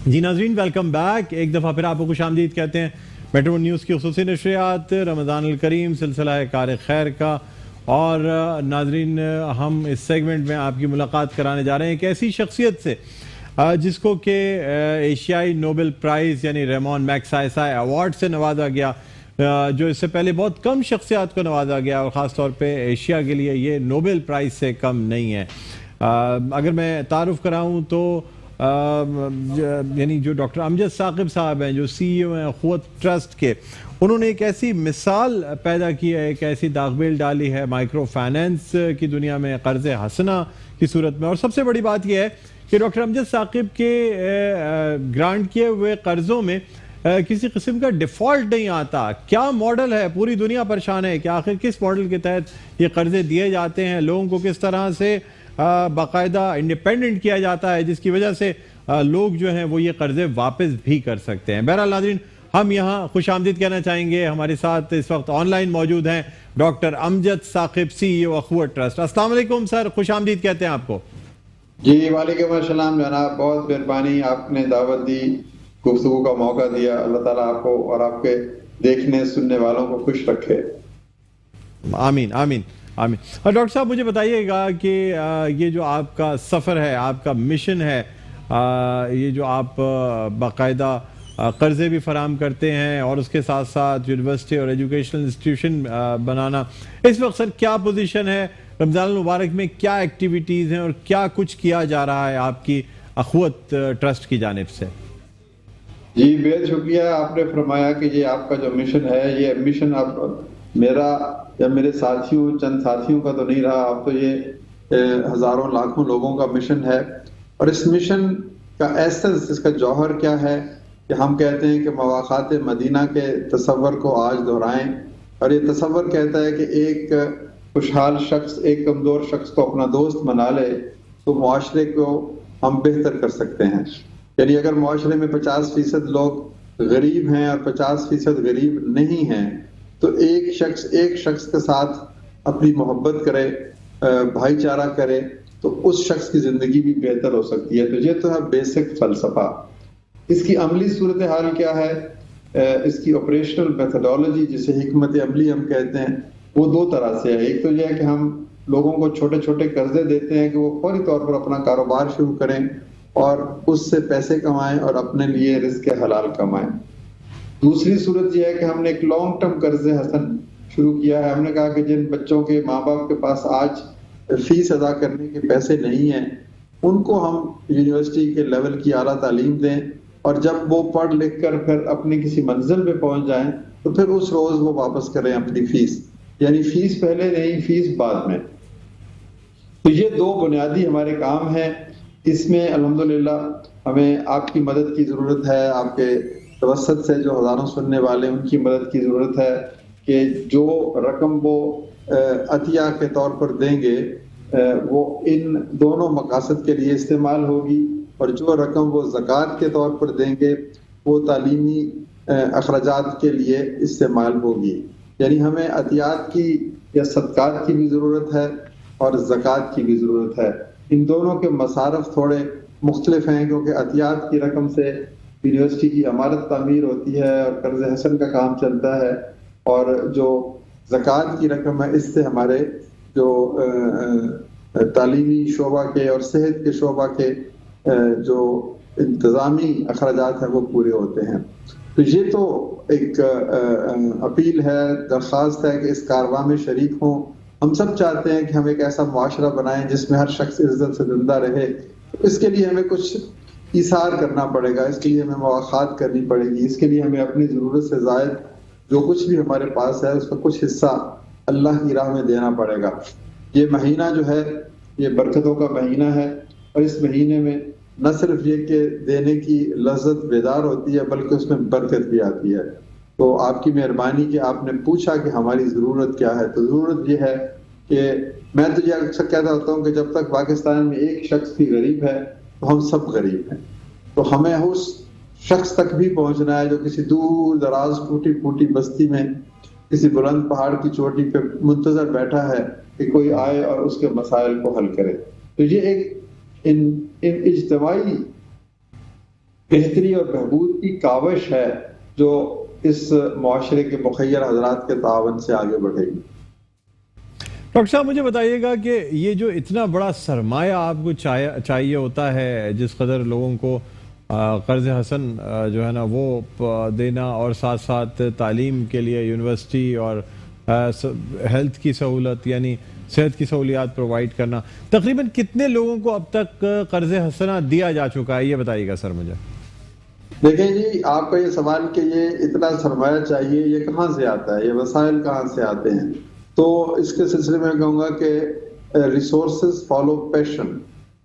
جی ناظرین، welcome back. ایک دفعہ پھر آپ کو خوش آمدید کہتے ہیں میٹرو نیوز کی خصوصی نشریات رمضان الکریم سلسلہ کار خیر کا. اور ناظرین، ہم اس سیگمنٹ میں آپ کی ملاقات کرانے جا رہے ہیں ایک ایسی شخصیت سے جس کو کہ ایشیائی نوبل پرائز یعنی ریمون میگسائسائی ایوارڈ سے نوازا گیا، جو اس سے پہلے بہت کم شخصیات کو نوازا گیا، اور خاص طور پہ ایشیا کے لیے یہ نوبل پرائز سے کم نہیں ہے. اگر میں تعارف کراؤں تو یعنی جو ڈاکٹر امجد ثاقب صاحب ہیں، جو سی ای او ہیں اخوت ٹرسٹ کے، انہوں نے ایک ایسی مثال پیدا کی ہے، ایک ایسی داغ بیل ڈالی ہے مائکرو فائنینس کی دنیا میں قرض حسنہ کی صورت میں. اور سب سے بڑی بات یہ ہے کہ ڈاکٹر امجد ثاقب کے گرانٹ کیے ہوئے قرضوں میں کسی قسم کا ڈیفالٹ نہیں آتا. کیا ماڈل ہے؟ پوری دنیا پریشان ہے کہ آخر کس ماڈل کے تحت یہ قرضے دیے جاتے ہیں، لوگوں کو کس طرح سے باقاعدہ انڈیپینڈنٹ کیا جاتا ہے، جس کی وجہ سے لوگ جو ہیں وہ یہ قرضے واپس بھی کر سکتے ہیں. بہرحال ناظرین، ہم یہاں خوش آمدید کہنا چاہیں گے. ہمارے ساتھ اس وقت آن لائن موجود ہیں ڈاکٹر امجد ثاقب، سی ای او اخوت ٹرسٹ. السلام علیکم سر، خوش آمدید کہتے ہیں آپ کو. جی وعلیکم السلام جناب، بہت مہربانی، آپ نے دعوت دی، گفتگو کا موقع دیا. اللہ تعالیٰ آپ کو اور آپ کے دیکھنے سننے والوں کو خوش رکھے. آمین آمین آمین. اور ڈاکٹر صاحب مجھے بتائیے گا کہ یہ جو آپ کا سفر ہے، آپ کا مشن ہے، یہ جو آپ باقاعدہ قرضے بھی فراہم کرتے ہیں اور اس کے ساتھ ساتھ یونیورسٹی اور ایجوکیشنل انسٹیٹیوشن بنانا، اس وقت سر کیا پوزیشن ہے؟ رمضان المبارک میں کیا ایکٹیویٹیز ہیں اور کیا کچھ کیا جا رہا ہے آپ کی اخوت ٹرسٹ کی جانب سے؟ جی بہت شکریہ. آپ نے فرمایا کہ یہ آپ کا جو مشن ہے، یہ مشن اب میرا یا میرے ساتھیوں، چند ساتھیوں کا تو نہیں رہا، اب تو یہ ہزاروں لاکھوں لوگوں کا مشن ہے. اور اس مشن کا ایسنس، اس کا جوہر کیا ہے کہ ہم کہتے ہیں کہ مواقعات مدینہ کے تصور کو آج دہرائیں. اور یہ تصور کہتا ہے کہ ایک خوشحال شخص ایک کمزور شخص کو اپنا دوست بنا لے تو معاشرے کو ہم بہتر کر سکتے ہیں. یعنی اگر معاشرے میں 50% لوگ غریب ہیں اور 50% غریب نہیں ہیں، تو ایک شخص کے ساتھ اپنی محبت کرے، بھائی چارہ کرے، تو اس شخص کی زندگی بھی بہتر ہو سکتی ہے. تو یہ تو ہے بیسک فلسفہ. اس کی عملی صورتحال کیا ہے؟ اس کی آپریشنل میتھڈالوجی، جسے حکمت عملی ہم کہتے ہیں، وہ دو طرح سے ہے. ایک تو یہ ہے کہ ہم لوگوں کو چھوٹے چھوٹے قرضے دیتے ہیں کہ وہ فوری طور پر اپنا کاروبار شروع کریں اور اس سے پیسے کمائیں اور اپنے لیے رزق حلال کمائیں. دوسری صورت یہ ہے کہ ہم نے ایک لانگ ٹرم قرض حسن شروع کیا ہے. ہم نے کہا کہ جن بچوں کے ماں باپ کے پاس آج فیس ادا کرنے کے پیسے نہیں ہیں، ان کو ہم یونیورسٹی کے لیول کی اعلیٰ تعلیم دیں، اور جب وہ پڑھ لکھ کر پھر اپنی کسی منزل پہ پہنچ جائیں تو پھر اس روز وہ واپس کریں اپنی فیس. یعنی فیس پہلے نہیں، فیس بعد میں. تو یہ دو بنیادی ہمارے کام ہیں. اس میں الحمدللہ ہمیں آپ کی مدد کی ضرورت ہے، آپ کے توسط سے جو ہزاروں سننے والے ان کی مدد کی ضرورت ہے کہ جو رقم وہ عطیہ کے طور پر دیں گے وہ ان دونوں مقاصد کے لیے استعمال ہوگی، اور جو رقم وہ زکوٰۃ کے طور پر دیں گے وہ تعلیمی اخراجات کے لیے استعمال ہوگی. یعنی ہمیں عطیات کی یا صدقات کی بھی ضرورت ہے اور زکوٰۃ کی بھی ضرورت ہے. ان دونوں کے مصارف تھوڑے مختلف ہیں، کیونکہ عطیات کی رقم سے یونیورسٹی کی عمارت تعمیر ہوتی ہے اور قرض حسن کا کام چلتا ہے، اور جو زکوٰۃ کی رقم ہے اس سے ہمارے جو تعلیمی شعبہ کے اور صحت کے شعبہ کے جو انتظامی اخراجات ہیں وہ پورے ہوتے ہیں. تو یہ تو ایک اپیل ہے، درخواست ہے کہ اس کارواں میں شریک ہوں. ہم سب چاہتے ہیں کہ ہم ایک ایسا معاشرہ بنائیں جس میں ہر شخص عزت سے زندہ رہے. اس کے لیے ہمیں کچھ ایثار کرنا پڑے گا، اس کے لیے ہمیں مواخات کرنی پڑے گی، اس کے لیے ہمیں اپنی ضرورت سے زائد جو کچھ بھی ہمارے پاس ہے اس کا کچھ حصہ اللہ کی راہ میں دینا پڑے گا. یہ مہینہ جو ہے یہ برکتوں کا مہینہ ہے، اور اس مہینے میں نہ صرف یہ کہ دینے کی لذت بیدار ہوتی ہے بلکہ اس میں برکت بھی آتی ہے. تو آپ کی مہربانی کہ آپ نے پوچھا کہ ہماری ضرورت کیا ہے. تو ضرورت یہ ہے کہ میں تو یہ اکثر کہتا ہوتا ہوں کہ جب تک پاکستان میں ایک شخص بھی غریب ہے تو ہم سب غریب ہیں. تو ہمیں اس شخص تک بھی پہنچنا ہے جو کسی دور دراز ٹوٹی پھوٹی بستی میں کسی بلند پہاڑ کی چوٹی پہ منتظر بیٹھا ہے کہ کوئی آئے اور اس کے مسائل کو حل کرے. تو یہ ایک ان اجتماعی بہتری اور بہبود کی کاوش ہے جو اس معاشرے کے مخیر حضرات کے تعاون سے آگے بڑھے گی۔ ڈاکٹر صاحب مجھے بتائیے گا کہ یہ جو اتنا بڑا سرمایہ آپ کو چاہیے ہوتا ہے، جس قدر لوگوں کو قرض حسن جو ہے نا وہ دینا، اور ساتھ ساتھ تعلیم کے لیے یونیورسٹی اور ہیلتھ کی سہولت یعنی صحت کی سہولیات پرووائڈ کرنا، تقریباً کتنے لوگوں کو اب تک قرض حسنہ دیا جا چکا ہے، یہ بتائیے گا سر مجھے۔ دیکھیں جی، آپ کا یہ سوال کہ یہ اتنا سرمایہ چاہیے، یہ کہاں سے آتا ہے، یہ وسائل کہاں سے آتے ہیں؟ تو اس کے سلسلے میں کہوں گا کہ ریسورسز فالو پیشن۔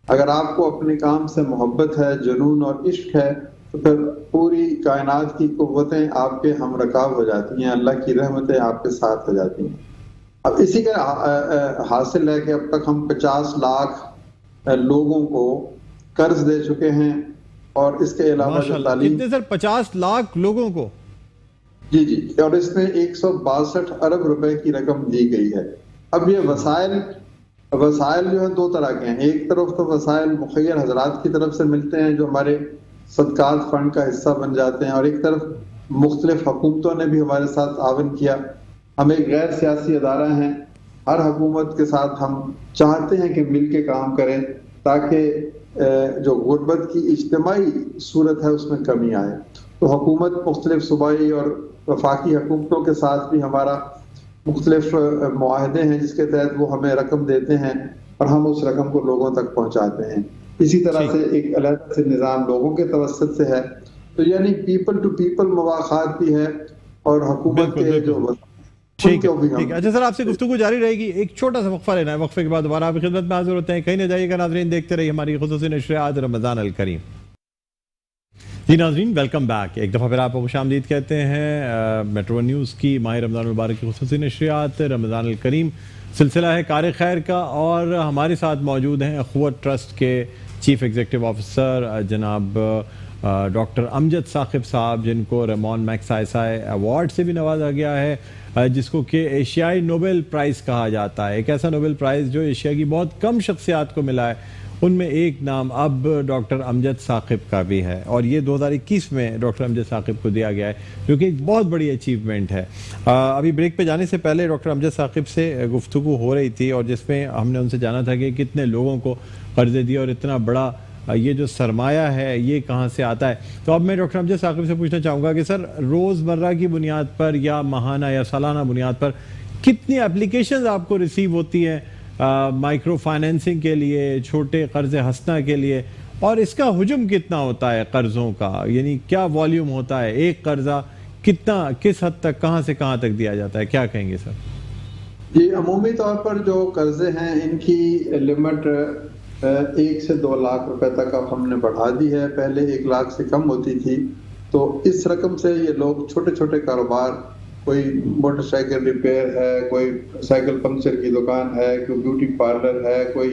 اگر آپ کو اپنے کام سے محبت ہے، جنون اور عشق ہے، تو پھر پوری کائنات کی قوتیں آپ کے ہم رکاب ہو جاتی ہیں، اللہ کی رحمتیں آپ کے ساتھ ہو جاتی ہیں۔ اب اسی کا حاصل ہے کہ اب تک ہم 50 لاکھ لوگوں کو قرض دے چکے ہیں، اور اس کے علاوہ جو تعلیم، کتنے سر؟ 50 لاکھ لوگوں کو؟ جی، اور اس میں 162 ارب روپے کی رقم دی گئی ہے۔ اب یہ وسائل جو ہے دو طرح کے ہیں۔ ایک طرف تو وسائل مخیر حضرات کی طرف سے ملتے ہیں جو ہمارے صدقات فنڈ کا حصہ بن جاتے ہیں، اور ایک طرف مختلف حکومتوں نے بھی ہمارے ساتھ تعاون کیا۔ ہم ایک غیر سیاسی ادارہ ہیں، ہر حکومت کے ساتھ ہم چاہتے ہیں کہ مل کے کام کریں تاکہ جو غربت کی اجتماعی صورت ہے اس میں کمی آئے۔ تو حکومت مختلف صوبائی اور وفاقی حکومتوں کے ساتھ بھی ہمارا مختلف معاہدے ہیں جس کے تحت وہ ہمیں رقم دیتے ہیں اور ہم اس رقم کو لوگوں تک پہنچاتے ہیں۔ اسی طرح سے ایک علیحدہ سے نظام لوگوں کے توسط سے ہے، تو یعنی پیپل ٹو پیپل مواخات بھی ہے، اور حکومت کے جو ٹھیک ہے۔ اچھا سر، آپ سے گفتگو جاری رہے گی، ایک چھوٹا سا وقفہ لینا ہے، وقفے کے بعد دوبارہ آپ کی خدمت میں حاضر ہوتے ہیں۔ کہیں نہ جائیے گا ناظرین، دیکھتے رہیے ہماری خصوصی نشریات رمضان الکریم۔ جی ناظرین، ویلکم بیک، ایک دفعہ پھر آپ کو خوش آمدید کہتے ہیں میٹرو نیوز کی ماہ رمضان المبارک کی خصوصی نشریات رمضان الکریم، سلسلہ ہے کار خیر کا، اور ہمارے ساتھ موجود ہیں اخوت ٹرسٹ کے چیف ایگزیکٹو آفیسر جناب ڈاکٹر امجد ثاقب صاحب، جن کو ریمون میگسائسائے ایوارڈ سے بھی نوازا گیا ہے، جس کو کہ ایشیائی نوبل پرائز کہا جاتا ہے، ایک ایسا نوبل پرائز جو ایشیا کی بہت کم شخصیات کو ملا ہے۔ ان میں ایک نام اب ڈاکٹر امجد ثاقب کا بھی ہے، اور یہ 2021 میں ڈاکٹر امجد ثاقب کو دیا گیا ہے، جو کہ ایک بہت بڑی اچیومنٹ ہے۔ ابھی بریک پہ جانے سے پہلے ڈاکٹر امجد ثاقب سے گفتگو ہو رہی تھی، اور جس میں ہم نے ان سے جانا تھا کہ کتنے لوگوں کو قرضے دیے، اور اتنا بڑا یہ جو سرمایہ ہے یہ کہاں سے آتا ہے۔ تو اب میں ڈاکٹر امجد ثاقب سے پوچھنا چاہوں گا کہ سر، روزمرہ کی بنیاد پر یا ماہانہ یا سالانہ بنیاد پر کتنی اپلیکیشنز آپ کو ریسیو ہوتی ہیں مائکرو فائنینسنگ کے لیے، چھوٹے قرض حسنہ کے لیے، اور اس کا حجم کتنا ہوتا ہے قرضوں کا، یعنی کیا والیوم ہوتا ہے، ایک قرضہ کتنا، کس حد تک، کہاں سے کہاں تک دیا جاتا ہے، کیا کہیں گے سر؟ جی، عمومی طور پر جو قرضے ہیں ان کی لمٹ 1 سے 2 لاکھ روپے تک اب ہم نے بڑھا دی ہے، پہلے 1 لاکھ سے کم ہوتی تھی۔ تو اس رقم سے یہ لوگ چھوٹے چھوٹے کاروبار، کوئی موٹر سائیکل ریپیئر ہے، کوئی سائیکل پنکچر کی دکان ہے، کوئی بیوٹی پارلر ہے، کوئی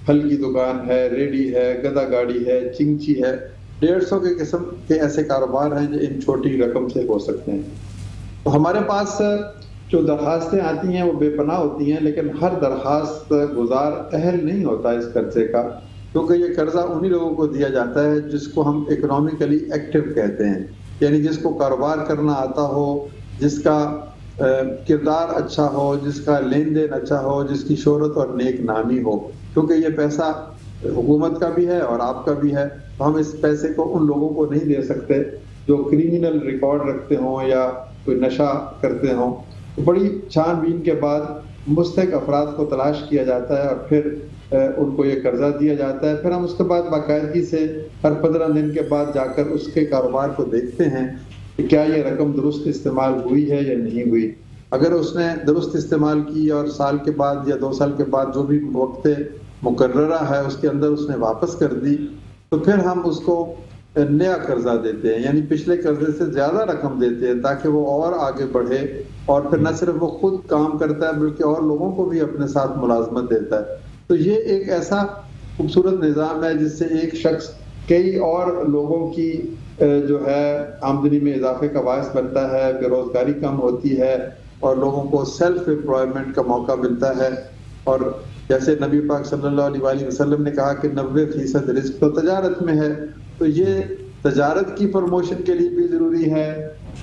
پھل کی دکان ہے، ریڈی ہے، گدا گاڑی ہے، چنگچی ہے، 150 کے قسم کے ایسے کاروبار ہیں جو ان چھوٹی رقم سے ہو سکتے ہیں۔ تو ہمارے پاس جو درخواستیں آتی ہیں وہ بے پناہ ہوتی ہیں، لیکن ہر درخواست گزار اہل نہیں ہوتا اس قرضے کا، کیونکہ یہ قرضہ انہی لوگوں کو دیا جاتا ہے جس کو ہم اکنامکلی ایکٹیو کہتے ہیں، یعنی جس کو کاروبار کرنا آتا ہو، جس کا کردار اچھا ہو، جس کا لین دین اچھا ہو، جس کی شہرت اور نیک نامی ہو، کیونکہ یہ پیسہ حکومت کا بھی ہے اور آپ کا بھی ہے۔ تو ہم اس پیسے کو ان لوگوں کو نہیں دے سکتے جو کریمنل ریکارڈ رکھتے ہوں یا کوئی نشہ کرتے ہوں۔ بڑی چھان بین کے بعد مستحق افراد کو تلاش کیا جاتا ہے اور پھر ان کو یہ قرضہ دیا جاتا ہے۔ پھر ہم اس کے بعد باقاعدگی سے ہر 15 دن کے بعد جا کر اس کے کاروبار کو دیکھتے ہیں کہ کیا یہ رقم درست استعمال ہوئی ہے یا نہیں ہوئی۔ اگر اس نے درست استعمال کی اور سال کے بعد یا 2 سال کے بعد جو بھی وقت مقررہ ہے اس کے اندر اس نے واپس کر دی، تو پھر ہم اس کو نیا قرضہ دیتے ہیں، یعنی پچھلے قرضے سے زیادہ رقم دیتے ہیں تاکہ وہ اور آگے بڑھے، اور پھر نہ صرف وہ خود کام کرتا ہے بلکہ اور لوگوں کو بھی اپنے ساتھ ملازمت دیتا ہے۔ تو یہ ایک ایسا خوبصورت نظام ہے جس سے ایک شخص کئی اور لوگوں کی جو ہے آمدنی میں اضافے کا باعث بنتا ہے، بے روزگاری کم ہوتی ہے اور لوگوں کو سیلف امپلائمنٹ کا موقع ملتا ہے۔ اور جیسے نبی پاک صلی اللہ علیہ وسلم نے کہا کہ 90% رزق تو تجارت میں ہے، تو یہ تجارت کی پروموشن کے لیے بھی ضروری ہے،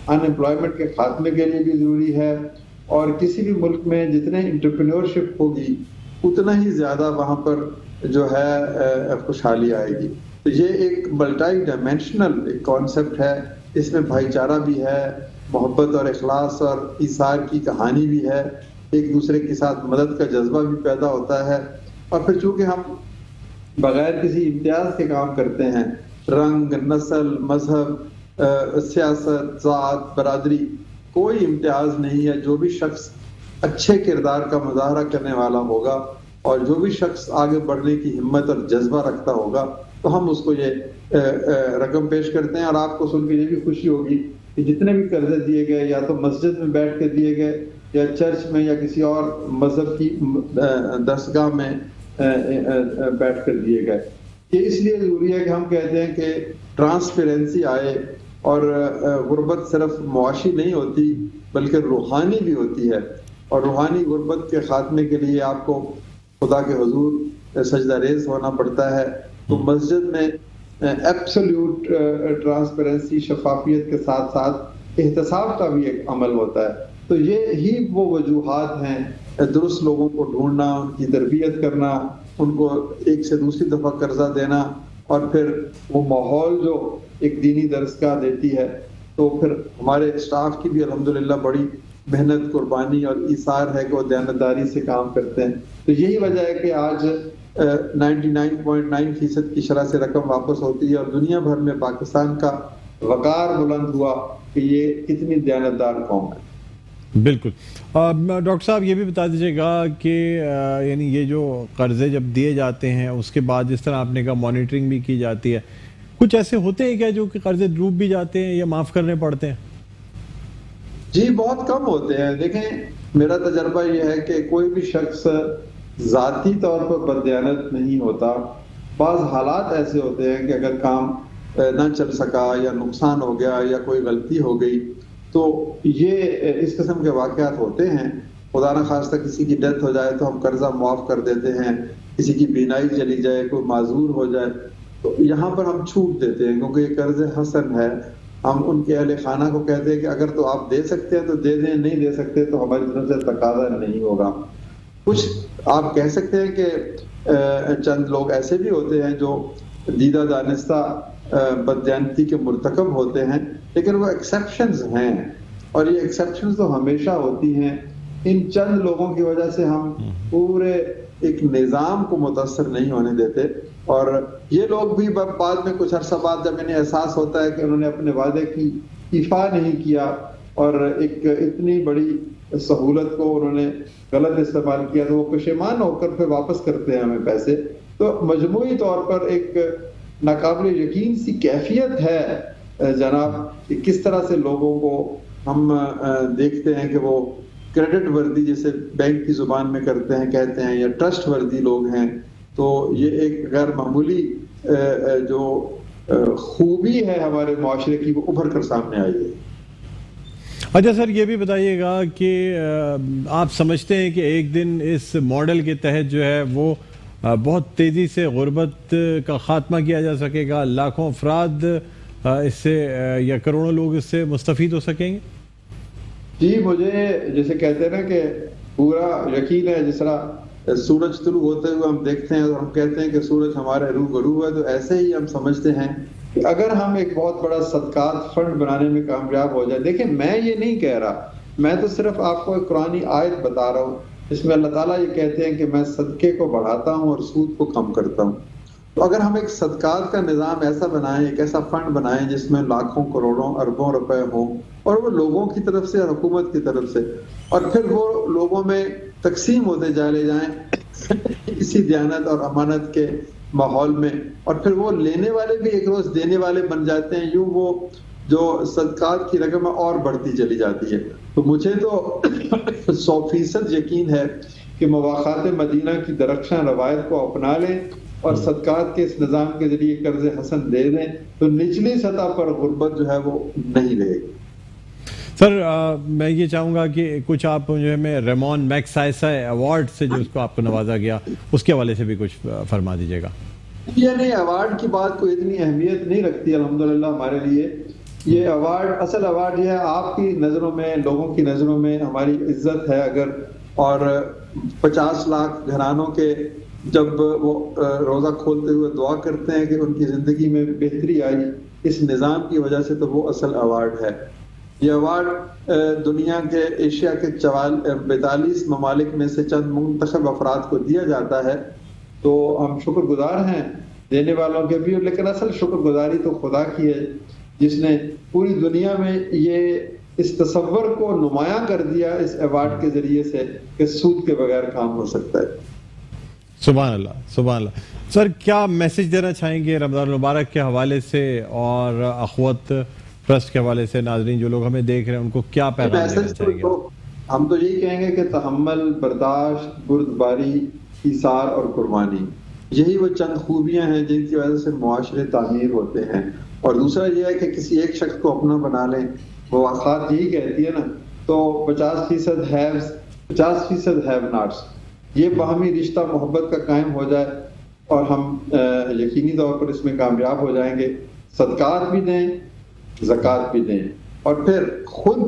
انمپلائمنٹ کے خاتمے کے لیے بھی ضروری ہے، اور کسی بھی ملک میں جتنے انٹرپرینورشپ ہوگی اتنا ہی زیادہ وہاں پر جو ہے خوشحالی آئے گی۔ تو یہ ایک ملٹی ڈائمینشنل ایک کانسیپٹ ہے، اس میں بھائی چارہ بھی ہے، محبت اور اخلاص اور ایثار کی کہانی بھی ہے، ایک دوسرے کے ساتھ مدد کا جذبہ بھی پیدا ہوتا ہے، اور پھر چونکہ ہم بغیر کسی امتیاز کے کام کرتے ہیں، رنگ، نسل، مذہب، سیاست، ذات، برادری، کوئی امتیاز نہیں ہے۔ جو بھی شخص اچھے کردار کا مظاہرہ کرنے والا ہوگا اور جو بھی شخص آگے بڑھنے کی ہمت اور جذبہ رکھتا ہوگا تو ہم اس کو یہ رقم پیش کرتے ہیں۔ اور آپ کو سن کے یہ بھی خوشی ہوگی کہ جتنے بھی قرضے دیے گئے یا تو مسجد میں بیٹھ کے دیے گئے یا چرچ میں یا کسی اور مذہب کی درسگاہ میں بیٹھ کر دیے گئے۔ یہ اس لیے ضروری ہے کہ ہم کہتے ہیں کہ ٹرانسپیرنسی آئے، اور غربت صرف معاشی نہیں ہوتی بلکہ روحانی بھی ہوتی ہے، اور روحانی غربت کے خاتمے کے لیے آپ کو خدا کے حضور سجدہ ریز ہونا پڑتا ہے۔ تو مسجد میں ایبسلیوٹ ٹرانسپیرنسی، شفافیت کے ساتھ ساتھ احتساب کا بھی ایک عمل ہوتا ہے۔ تو یہ ہی وہ وجوہات ہیں، درست لوگوں کو ڈھونڈنا، ان کی تربیت کرنا، ان کو ایک سے دوسری دفعہ قرضہ دینا، اور پھر وہ ماحول جو ایک دینی درسگاہ دیتی ہے۔ تو پھر ہمارے اسٹاف کی بھی الحمدللہ بڑی محنت، قربانی اور ایثار ہے کہ وہ دیانتداری سے کام کرتے ہیں۔ تو یہی وجہ ہے کہ آج 99.9% کی شرح سے رقم واپس ہوتی ہے، اور دنیا بھر میں پاکستان کا وقار بلند ہوا کہ یہ کتنی دیانتدار قوم ہے۔ بالکل۔ ڈاکٹر صاحب یہ بھی بتا دیجیے گا کہ یعنی یہ جو قرضے جب دیے جاتے ہیں اس کے بعد جس طرح آپ نے کہا مانیٹرنگ بھی کی جاتی ہے، کچھ ایسے ہوتے ہیں کیا جو کہ قرضے ڈوب بھی جاتے ہیں یا معاف کرنے پڑتے ہیں؟ جی بہت کم ہوتے ہیں۔ دیکھیں میرا تجربہ یہ ہے کہ کوئی بھی شخص ذاتی طور پر بددیانت نہیں ہوتا۔ بعض حالات ایسے ہوتے ہیں کہ اگر کام نہ چل سکا یا نقصان ہو گیا یا کوئی غلطی ہو گئی تو یہ اس قسم کے واقعات ہوتے ہیں۔ خدا نہ خواستہ کسی کی ڈیتھ ہو جائے تو ہم قرضہ معاف کر دیتے ہیں، کسی کی بینائی چلی جائے، کوئی معذور ہو جائے تو یہاں پر ہم چھوٹ دیتے ہیں، کیونکہ یہ قرض حسن ہے۔ ہم ان کے اہل خانہ کو کہتے ہیں کہ اگر تو آپ دے سکتے ہیں تو دے دیں، نہیں دے سکتے تو ہماری طرف سے تقاضا نہیں ہوگا۔ کچھ آپ کہہ سکتے ہیں کہ چند لوگ ایسے بھی ہوتے ہیں جو دیدہ دانستہ بددیانتی کے مرتکب ہوتے ہیں، لیکن وہ ایکسیپشنز ہیں، اور یہ ایکسیپشنز تو ہمیشہ ہوتی ہیں۔ ان چند لوگوں کی وجہ سے ہم پورے ایک نظام کو متاثر نہیں ہونے دیتے، اور یہ لوگ بھی بعد میں کچھ عرصہ بعد جب انہیں احساس ہوتا ہے کہ انہوں نے اپنے وعدے کی ایفا نہیں کیا اور ایک اتنی بڑی سہولت کو انہوں نے غلط استعمال کیا، تو وہ پشیمان ہو کر پھر واپس کرتے ہیں ہمیں پیسے۔ تو مجموعی طور پر ایک ناقابل یقین سی کیفیت ہے جناب، کہ کس طرح سے لوگوں کو ہم دیکھتے ہیں کہ وہ کریڈٹ وردی جسے بینک کی زبان میں کرتے ہیں کہتے ہیں، یا ٹرسٹ وردی لوگ ہیں۔ تو یہ ایک غیر معمولی جو خوبی ہے ہمارے معاشرے کی، وہ ابھر کر سامنے آئی ہے۔ اچھا سر، یہ بھی بتائیے گا کہ آپ سمجھتے ہیں کہ ایک دن اس ماڈل کے تحت جو ہے وہ بہت تیزی سے غربت کا خاتمہ کیا جا سکے گا، لاکھوں افراد اس سے یا کروڑوں لوگ اس سے مستفید ہو سکیں گے؟ جی مجھے جیسے کہتے ہیں نا کہ پورا یقین ہے، جس طرح سورج طلوع ہوتے ہوئے ہم دیکھتے ہیں اور ہم کہتے ہیں کہ سورج ہمارے روبرو ہے، تو ایسے ہی ہم سمجھتے ہیں کہ اگر ہم ایک بہت بڑا صدقات فنڈ بنانے میں کامیاب ہو جائے۔ دیکھیں میں یہ نہیں کہہ رہا، میں تو صرف آپ کو ایک قرآنی آیت بتا رہا ہوں، اس میں اللہ تعالیٰ یہ کہتے ہیں کہ میں صدقے کو بڑھاتا ہوں اور سود کو کم کرتا ہوں۔ تو اگر ہم ایک صدقات کا نظام ایسا بنائیں، ایک ایسا فنڈ بنائیں جس میں لاکھوں کروڑوں اربوں روپے ہوں، اور وہ لوگوں کی طرف سے اور حکومت کی طرف سے، اور پھر وہ لوگوں میں تقسیم ہوتے چلے جائیں اسی دیانت اور امانت کے ماحول میں، اور پھر وہ لینے والے بھی ایک روز دینے والے بن جاتے ہیں، یوں وہ جو صدقات کی رقم اور بڑھتی چلی جاتی ہے۔ تو مجھے تو 100% یقین ہے کہ مواخات مدینہ کی درخشاں روایت کو اپنا لیں اور صدقات کے اس نظام کے ذریعے قرض حسن دے دیں تو نچلی سطح پر غربت جو ہے وہ نہیں رہے گی۔ سر میں یہ چاہوں گا کہ کچھ آپ جو ہے ریمون میگسائسا ایوارڈ سے جو اس کو آپ کو نوازا گیا، اس کے حوالے سے بھی کچھ فرما دیجیے گا۔ یہ نہیں، ایوارڈ کی بات کوئی اتنی اہمیت نہیں رکھتی الحمدللہ ہمارے لیے. یہ ایوارڈ، اصل ایوارڈ یہ ہے آپ کی نظروں میں، لوگوں کی نظروں میں ہماری عزت ہے اگر، اور 50 لاکھ گھرانوں کے جب وہ روزہ کھولتے ہوئے دعا کرتے ہیں کہ ان کی زندگی میں بہتری آئی اس نظام کی وجہ سے، تو وہ اصل ایوارڈ ہے. یہ ایوارڈ دنیا کے ایشیا کے 42 ممالک میں سے چند منتخب افراد کو دیا جاتا ہے. تو ہم شکر گزار ہیں دینے والوں کے بھی، لیکن اصل شکر گزاری تو خدا کی ہے جس نے پوری دنیا میں یہ اس تصور کو نمایاں کر دیا اس ایوارڈ کے ذریعے سے کہ سود کے بغیر کام ہو سکتا ہے. سبحان اللہ، سبحان اللہ. سر کیا میسج دینا چاہیں گے رمضان المبارک کے حوالے سے اور اخوت ٹرسٹ کے حوالے سے؟ ناظرین جو لوگ ہمیں دیکھ رہے ہیں ان کو کیا پیغام دینا چاہیں گے؟ ہم تو یہی کہیں گے کہ تحمل، برداشت، بردباری، ایثار اور قربانی، یہی وہ چند خوبیاں ہیں جن کی وجہ سے معاشرے تعمیر ہوتے ہیں. اور دوسرا یہ ہے کہ کسی ایک شخص کو اپنا بنا لیں. مواخات یہی کہتی ہے نا، تو 50% ہیوز، 50% ہیو ناٹس، یہ باہمی رشتہ محبت کا قائم ہو جائے اور ہم یقینی طور پر اس میں کامیاب ہو جائیں گے. صدقات بھی دیں، زکوٰۃ بھی دیں، اور پھر خود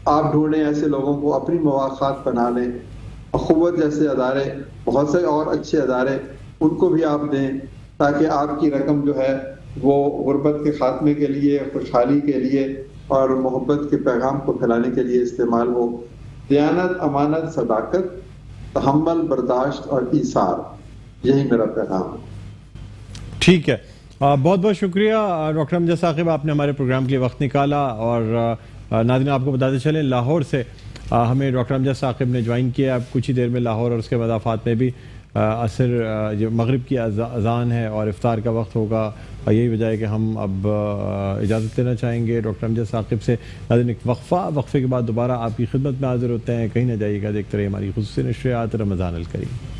آپ ڈھونڈیں ایسے لوگوں کو، اپنی مواخات بنا لیں. اخوت جیسے ادارے، بہت سے اور اچھے ادارے، ان کو بھی آپ دیں تاکہ آپ کی رقم جو ہے وہ غربت کے خاتمے کے لیے، خوشحالی کے لیے اور محبت کے پیغام کو پھیلانے کے لیے استعمال ہو. دیانت، امانت، صداقت، تحمل، برداشت اور ایثار، یہی میرا پیغام ہے. ٹھیک ہے، بہت بہت شکریہ ڈاکٹر امجد ثاقب، آپ نے ہمارے پروگرام کے لیے وقت نکالا. اور ناظرین آپ کو بتاتے چلیں لاہور سے ہمیں ڈاکٹر امجد ثاقب نے جوائن کیا. اب کچھ ہی دیر میں لاہور اور اس کے مضافات میں بھی عصر جو مغرب کی اذان ہے اور افطار کا وقت ہوگا. یہی وجہ ہے کہ ہم اب اجازت لینا چاہیں گے ڈاکٹر امجد ثاقب سے. ناظرین ایک وقفے کے بعد دوبارہ آپ کی خدمت میں حاضر ہوتے ہیں. کہیں نہ جائیے گا، دیکھتے رہیے ہماری خصوصی نشریات رمضان الکریم.